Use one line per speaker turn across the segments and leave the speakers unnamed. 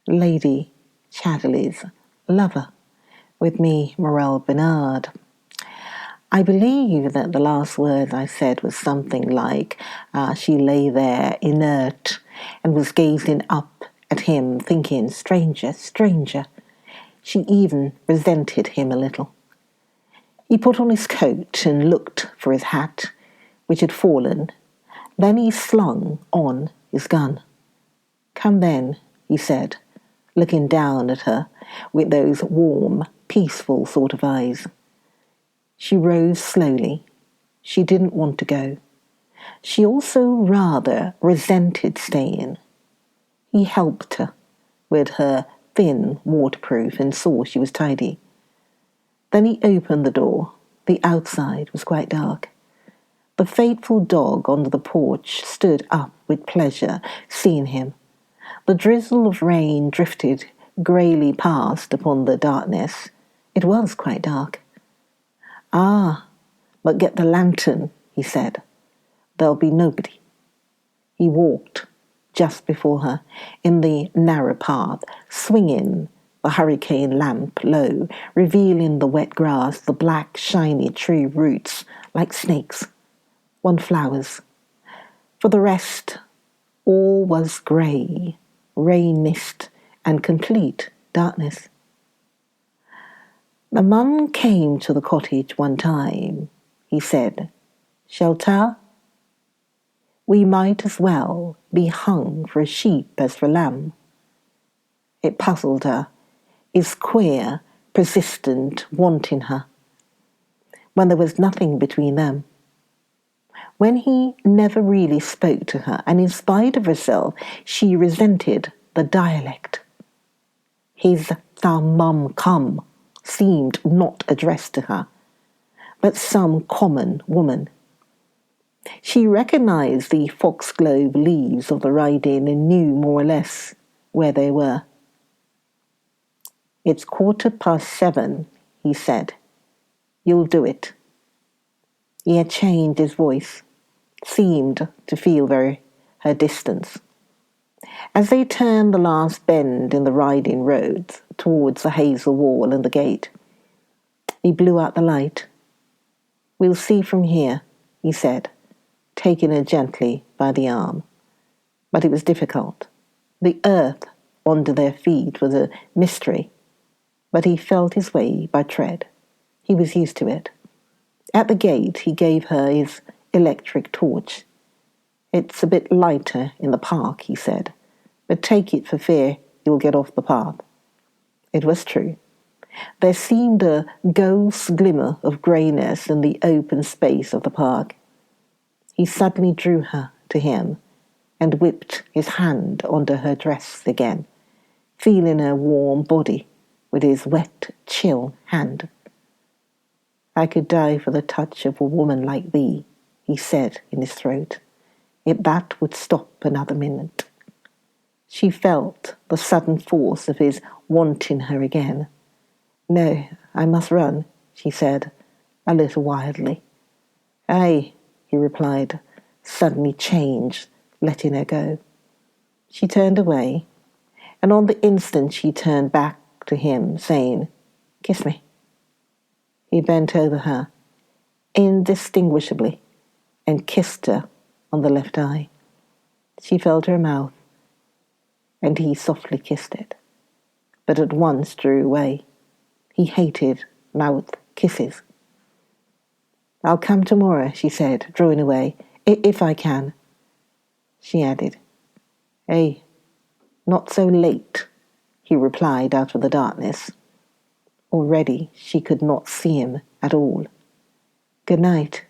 Lady Chatterley's lover, with me, Morel Benard. I believe that the last word I said was something like, she lay there inert and was gazing up at him, thinking, stranger, stranger. She even resented him a little. He put on his coat and looked for his hat, which had fallen. Then he slung on his gun. "Come then," he said, looking down at her with those warm, peaceful sort of eyes. She rose slowly. She didn't want to go. She also rather resented staying. He helped her with her thin waterproof and saw she was tidy. Then he opened the door. The outside was quite dark. The faithful dog on the porch stood up with pleasure, seeing him. The drizzle of rain drifted greyly past upon the darkness. It was quite dark. "Ah, but get the lantern," he said. "There'll be nobody." He walked just before her in the narrow path, swinging the hurricane lamp low, revealing the wet grass, the black, shiny tree roots like snakes. One flowers. For the rest, all was grey, rain mist, and complete darkness. "The mum came to the cottage one time," he said. "Shelter? We might as well be hung for a sheep as for lamb." It puzzled her, his queer, persistent wanting her, when there was nothing between them. When he never really spoke to her, and in spite of herself, she resented the dialect. His "thou mum come" seemed not addressed to her, but some common woman. She recognized the foxglove leaves of the riding and knew more or less where they were. "It's 7:15, he said. "You'll do it." He had changed his voice, seemed to feel her distance. As they turned the last bend in the riding road towards the hazel wall and the gate, he blew out the light. "We'll see from here," he said, taking her gently by the arm. But it was difficult. The earth under their feet was a mystery, but he felt his way by tread. He was used to it. At the gate, he gave her his electric torch. "It's a bit lighter in the park," he said, "but take it for fear you'll get off the path." It was true. There seemed a ghost glimmer of greyness in the open space of the park. He suddenly drew her to him and whipped his hand under her dress again, feeling her warm body with his wet, chill hand. "I could die for the touch of a woman like thee," he said in his throat, "if that would stop another minute." She felt the sudden force of his wanting her again. "No, I must run," she said, a little wildly. "Aye," he replied, suddenly changed, letting her go. She turned away, and on the instant she turned back to him, saying, "Kiss me." He bent over her, indistinguishably, and kissed her on the left eye. She felt her mouth, and he softly kissed it, but at once drew away. He hated mouth kisses. "I'll come tomorrow," she said, drawing away, "if I can." She added, "Hey, not so late," he replied out of the darkness. Already she could not see him at all. "Good night,"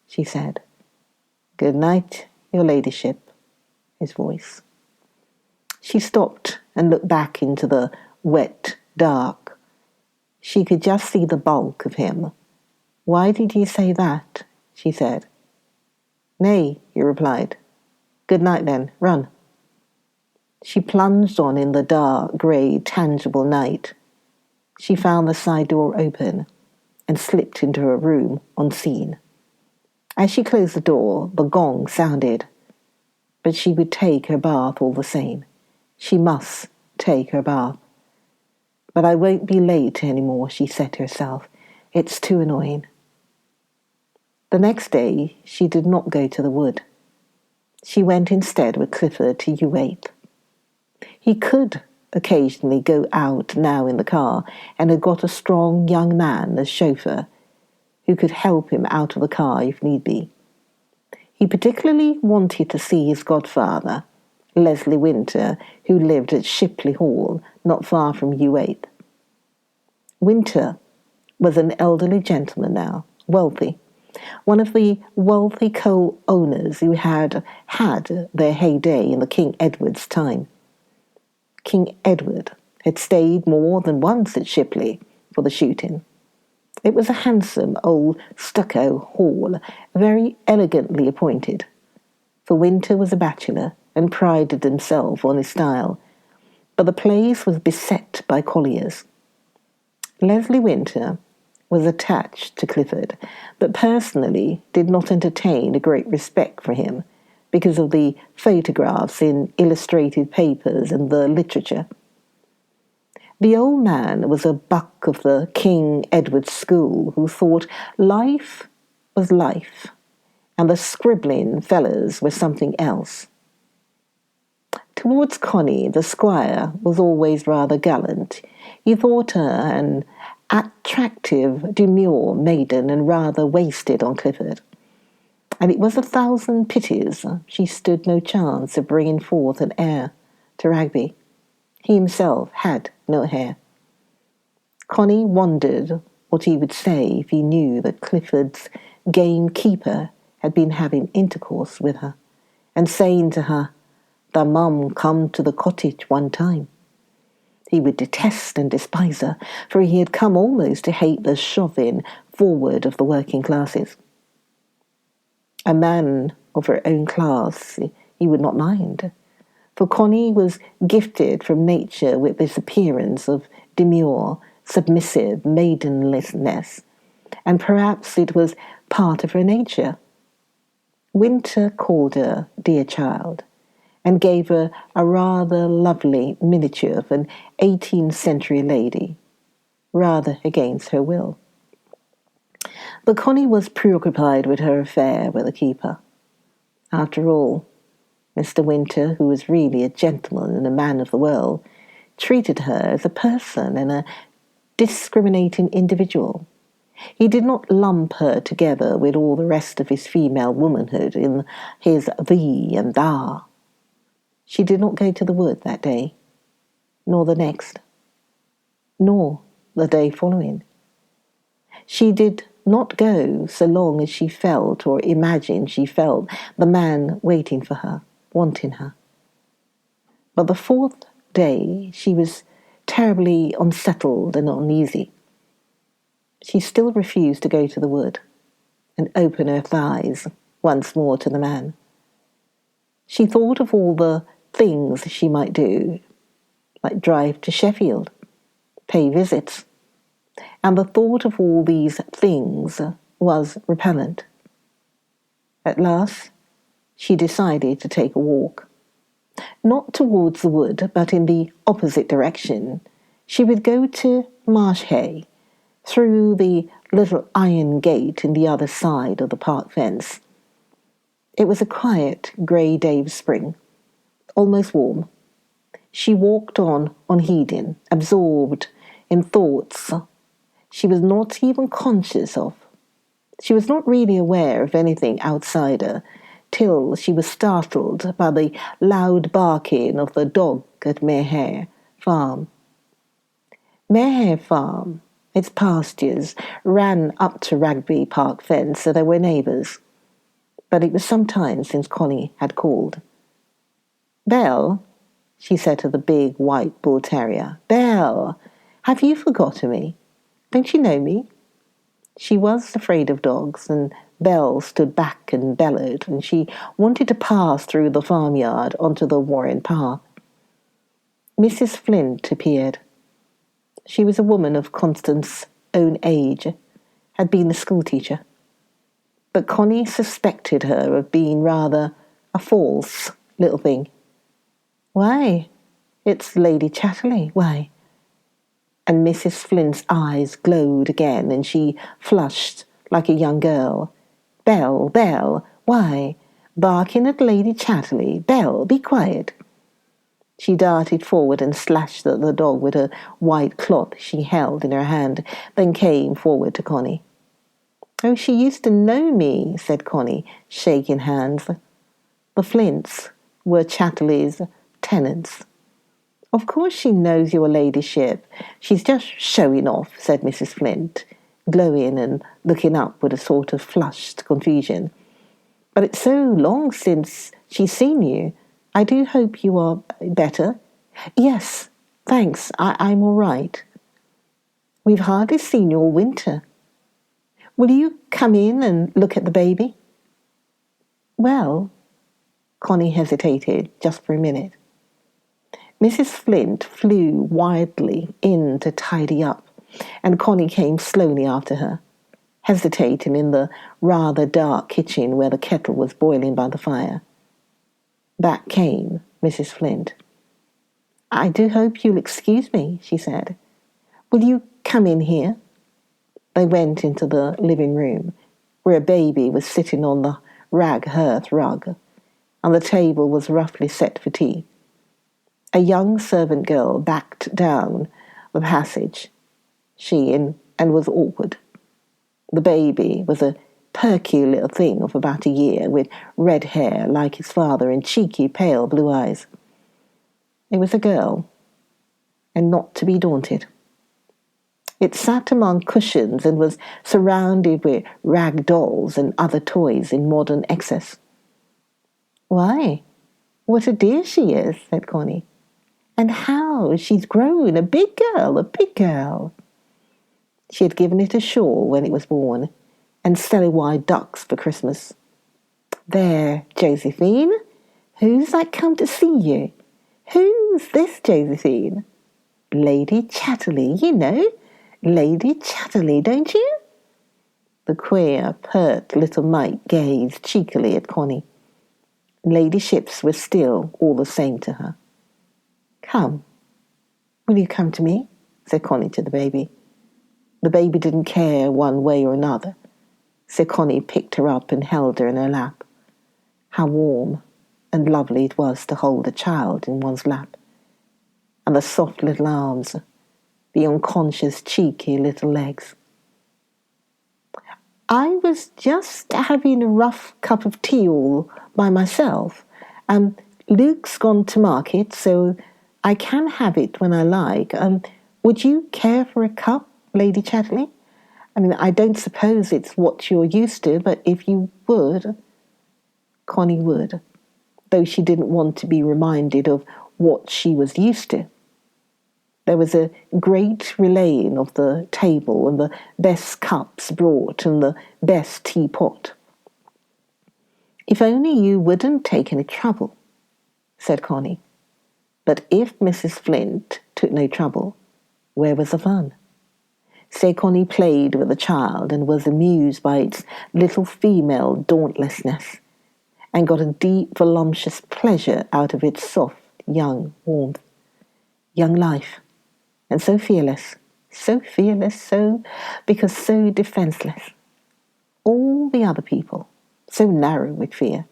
she said. "Good night, your ladyship," his voice. She stopped and looked back into the wet dark. She could just see the bulk of him. "Why did you say that?" she said. "Nay," he replied. "Good night then, run." She plunged on in the dark, grey, tangible night. She found the side door open and slipped into her room unseen. As she closed the door, the gong sounded. But she would take her bath all the same. She must take her bath. But I won't be late any more, she said to herself. It's too annoying. The next day she did not go to the wood. She went instead with Clifford to U8. He could occasionally go out now in the car and had got a strong young man as chauffeur who could help him out of the car if need be. He particularly wanted to see his godfather, Leslie Winter, who lived at Shipley Hall, not far from U8. Winter was an elderly gentleman now, wealthy, one of the wealthy coal owners who had their heyday in the King Edward's time. King Edward had stayed more than once at Shipley for the shooting. It was a handsome old stucco hall, very elegantly appointed, for Winter was a bachelor and prided himself on his style, but the place was beset by colliers. Leslie Winter was attached to Clifford, but personally did not entertain a great respect for him because of the photographs in illustrated papers and the literature. The old man was a buck of the King Edward school who thought life was life, and the scribbling fellows were something else. Towards Connie, the squire was always rather gallant. He thought her an attractive, demure maiden and rather wasted on Clifford. And it was 1,000 pities she stood no chance of bringing forth an heir to Rugby. He himself had no hair. Connie wondered what he would say if he knew that Clifford's gamekeeper had been having intercourse with her, and saying to her, "The mum come to the cottage one time." He would detest and despise her, for he had come almost to hate the shoving forward of the working classes. A man of her own class he would not mind, for Connie was gifted from nature with this appearance of demure, submissive maidenliness, and perhaps it was part of her nature. Winter called her dear child, and gave her a rather lovely miniature of an 18th century lady, rather against her will. But Connie was preoccupied with her affair with the keeper. After all, Mr. Winter, who was really a gentleman and a man of the world, treated her as a person and a discriminating individual. He did not lump her together with all the rest of his female womanhood in his thee and thou. She did not go to the wood that day, nor the next, nor the day following. She did not go so long as she felt or imagined she felt the man waiting for her, wanting her. But the 4th day she was terribly unsettled and uneasy. She still refused to go to the wood and open her thighs once more to the man. She thought of all the things she might do, like drive to Sheffield, pay visits, and the thought of all these things was repellent. At last, she decided to take a walk. Not towards the wood, but in the opposite direction. She would go to Marsh-Hay, through the little iron gate in the other side of the park fence. It was a quiet, grey day of spring, almost warm. She walked on unheeding, absorbed in thoughts she was not even conscious of. She was not really aware of anything outside her, till she was startled by the loud barking of the dog at Mayhare Farm. Mayhare Farm, its pastures, ran up to Rugby Park fence, so they were neighbours. But it was some time since Connie had called. "Belle," she said to the big white bull terrier, "Belle, have you forgotten me? Don't you know me?" She was afraid of dogs, and Belle stood back and bellowed, and she wanted to pass through the farmyard onto the Warren path. Mrs. Flint appeared. She was a woman of Constance's own age, had been a schoolteacher. But Connie suspected her of being rather a false little thing. "Why, It's Lady Chatterley. Why?" And Mrs. Flint's eyes glowed again, and she flushed like a young girl. "Belle, Belle, why? Barking at Lady Chatterley? Belle, be quiet." She darted forward and slashed at the dog with a white cloth she held in her hand, then came forward to Connie. "Oh, she used to know me," said Connie, shaking hands. The Flints were Chatterley's tenants. "Of course she knows your ladyship. She's just showing off," said Mrs. Flint, glowing and looking up with a sort of flushed confusion. "But it's so long since she's seen you. I do hope you are better." "Yes, thanks, I'm all right." "We've hardly seen you all winter. Will you come in and look at the baby?" "Well," Connie hesitated just for a minute. Mrs. Flint flew wildly in to tidy up, and Connie came slowly after her, hesitating in the rather dark kitchen where the kettle was boiling by the fire. Back came Mrs. Flint. "I do hope you'll excuse me," she said. "Will you come in here?" They went into the living room, where a baby was sitting on the rag hearth rug, and the table was roughly set for tea. A young servant girl backed down the passage, and was awkward. The baby was a perky little thing of about a year, with red hair like his father and cheeky, pale blue eyes. It was a girl, and not to be daunted. It sat among cushions and was surrounded with rag dolls and other toys in modern excess. "Why, what a dear she is," said Connie. "And how she's grown, a big girl, a big girl." She had given it a shawl when it was born, and celly-wide ducks for Christmas. "There, Josephine, who's that come to see you? Who's this, Josephine?" "Lady Chatterley, you know. Lady Chatterley, don't you?" The queer, pert little mite gazed cheekily at Connie. Ladyships were still all the same to her. "Come. Will you come to me?" said Connie to the baby. The baby didn't care one way or another, so Connie picked her up and held her in her lap. How warm and lovely it was to hold a child in one's lap. And the soft little arms, the unconscious cheeky little legs. "I was just having a rough cup of tea all by myself. Luke's gone to market, so I can have it when I like. Would you care for a cup, Lady Chatterley? I don't suppose it's what you're used to, but if you would..." Connie would, though she didn't want to be reminded of what she was used to. There was a great relaying of the table and the best cups brought and the best teapot. "If only you wouldn't take any trouble," said Connie. But if Mrs. Flint took no trouble, where was the fun? So Connie played with the child and was amused by its little female dauntlessness, and got a deep, voluptuous pleasure out of its soft, young warmth. Young life. And so fearless, because so defenseless. All the other people, so narrow with fear.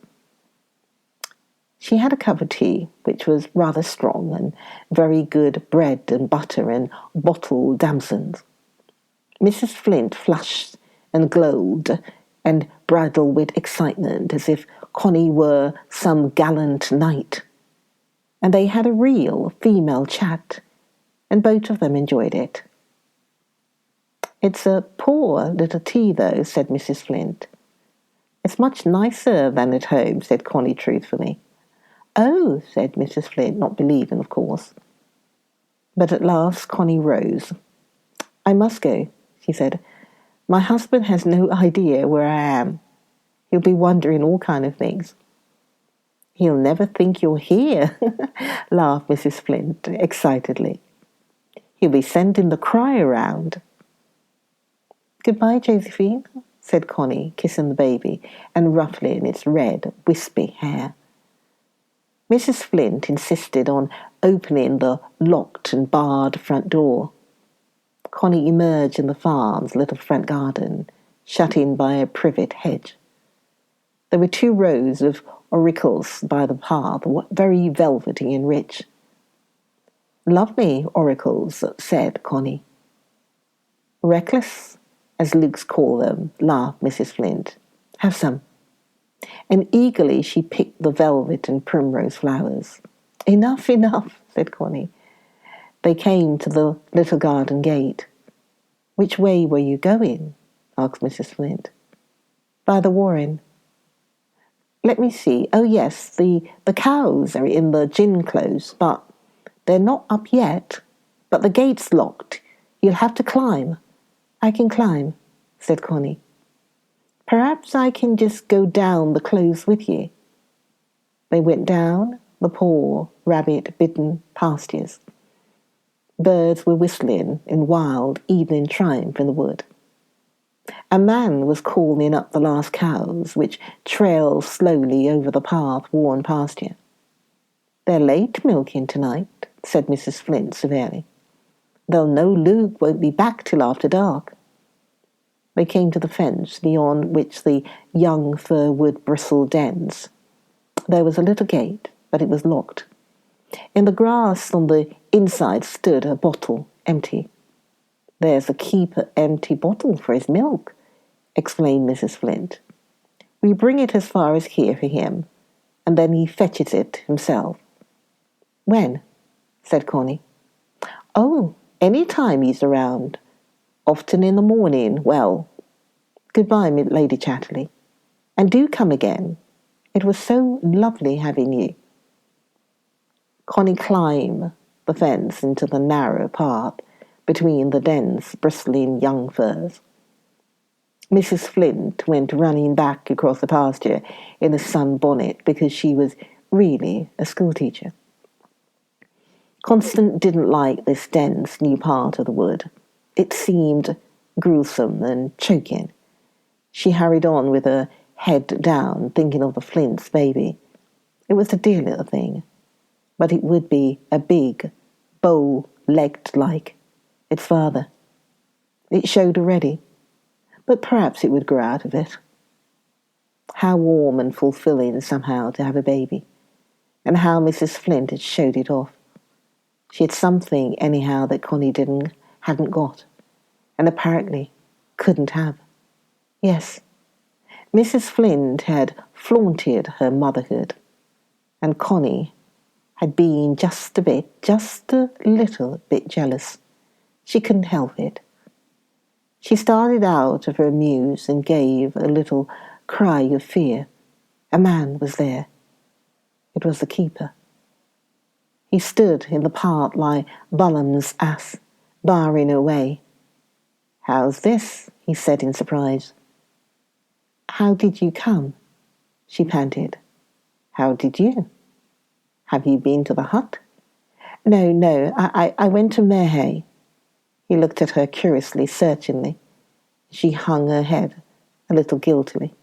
She had a cup of tea, which was rather strong, and very good bread and butter and bottled damsons. Mrs. Flint flushed and glowed and bridled with excitement as if Connie were some gallant knight. And they had a real female chat, and both of them enjoyed it. "It's a poor little tea, though," said Mrs. Flint. "It's much nicer than at home," said Connie truthfully. "Oh," said Mrs. Flint, not believing, of course. But at last Connie rose. "I must go," she said. "My husband has no idea where I am. He'll be wondering all kind of things." "He'll never think you're here," laughed Mrs. Flint excitedly. "He'll be sending the cry around." "Goodbye, Josephine," said Connie, kissing the baby and ruffling its red, wispy hair. Mrs. Flint insisted on opening the locked and barred front door. Connie emerged in the farm's little front garden, shut in by a privet hedge. There were 2 rows of auricles by the path, very velvety and rich. "Lovely auricles," said Connie. "Reckless, as Luke's call them," laughed Mrs. Flint. "Have some." And eagerly she picked the velvet and primrose flowers. "Enough, enough," said Connie. They came to the little garden gate. "Which way were you going?" asked Mrs. Flint. "By the warren." "Let me see. Oh, yes, the cows are in the gin close, but they're not up yet. But the gate's locked. You'll have to climb." "I can climb," said Connie. "Perhaps I can just go down the close with you." They went down the poor, rabbit-bitten pastures. Birds were whistling in wild evening triumph in the wood. A man was calling up the last cows, which trailed slowly over the path-worn pasture. "They're late milking tonight," said Mrs. Flint severely. "They'll know Luke won't be back till after dark." They came to the fence beyond which the young fir wood bristled dens. There was a little gate, but it was locked. In the grass on the inside stood a bottle, empty. "There's a keeper empty bottle for his milk," explained Mrs. Flint. "We bring it as far as here for him, and then he fetches it himself." "When?" said Connie. "Oh, any time he's around. Often in the morning. Well, goodbye, Lady Chatterley. And do come again. It was so lovely having you." Connie climbed the fence into the narrow path between the dense, bristling young firs. Mrs. Flint went running back across the pasture in a sunbonnet because she was really a schoolteacher. Constance didn't like this dense new part of the wood. It seemed gruesome and choking. She hurried on with her head down, thinking of the Flint's baby. It was a dear little thing, but it would be a big, bow-legged like its father. It showed already, but perhaps it would grow out of it. How warm and fulfilling somehow to have a baby, and how Mrs. Flint had showed it off. She had something anyhow that Connie hadn't got, and apparently couldn't have. Yes, Mrs. Flint had flaunted her motherhood, and Connie had been just a little bit jealous. She couldn't help it. She started out of her muse and gave a little cry of fear. A man was there. It was the keeper. He stood in the path like Balaam's ass, barring her way. "How's this?" he said in surprise. "How did you come?" she panted. "How did you? Have you been to the hut?" No, I went to Mehay." He looked at her curiously, searchingly. She hung her head a little guiltily.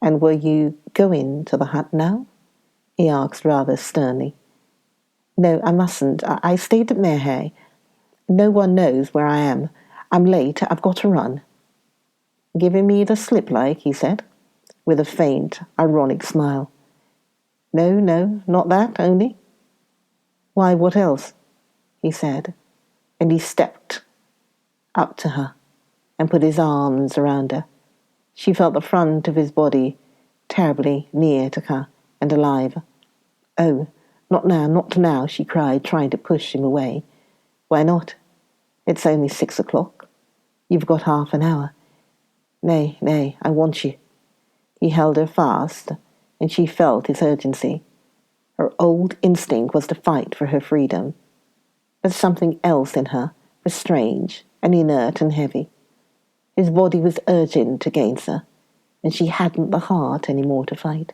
"And were you going to the hut now?" he asked rather sternly. "No, I mustn't. I stayed at Mehay. No one knows where I am. I'm late. I've got to run." "Giving me the slip like," he said, with a faint, ironic smile. No, not that, only." "Why, what else?" he said, and he stepped up to her and put his arms around her. She felt the front of his body terribly near to her and alive. "Oh, not now," she cried, trying to push him away. "Why not? It's only 6 o'clock. You've got half an hour." Nay, I want you." He held her fast, and she felt his urgency. Her old instinct was to fight for her freedom, but something else in her was strange and inert and heavy. His body was urgent against her, and she hadn't the heart any more to fight.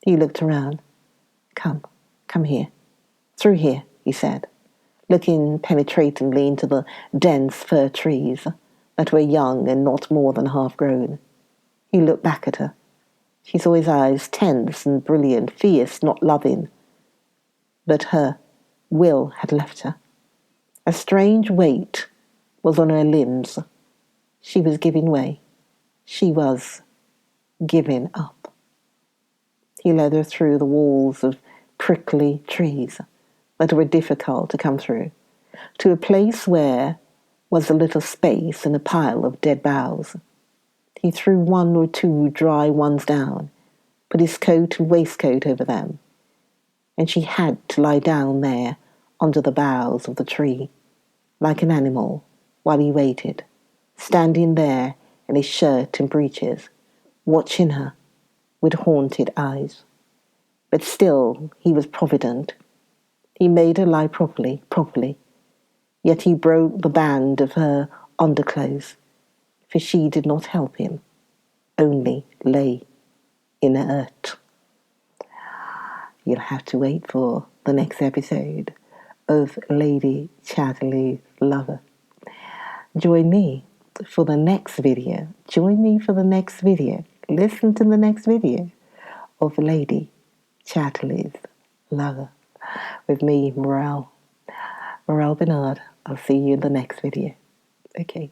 He looked around. Come here. Through here," he said, looking penetratingly into the dense fir trees that were young and not more than half grown. He looked back at her. She saw his eyes, tense and brilliant, fierce, not loving. But her will had left her. A strange weight was on her limbs. She was giving way. She was giving up. He led her through the walls of prickly trees that were difficult to come through, to a place where was a little space and a pile of dead boughs. He threw one or two dry ones down, put his coat and waistcoat over them, and she had to lie down there under the boughs of the tree, like an animal, while he waited, standing there in his shirt and breeches, watching her with haunted eyes. But still he was provident. He made her lie properly, yet he broke the band of her underclothes, for she did not help him, only lay inert. You'll have to wait for the next episode of Lady Chatterley's Lover. Join me for the next video. Listen to the next video of Lady Chatterley's Lover with me, Morel Benard. I'll see you in the next video. Okay.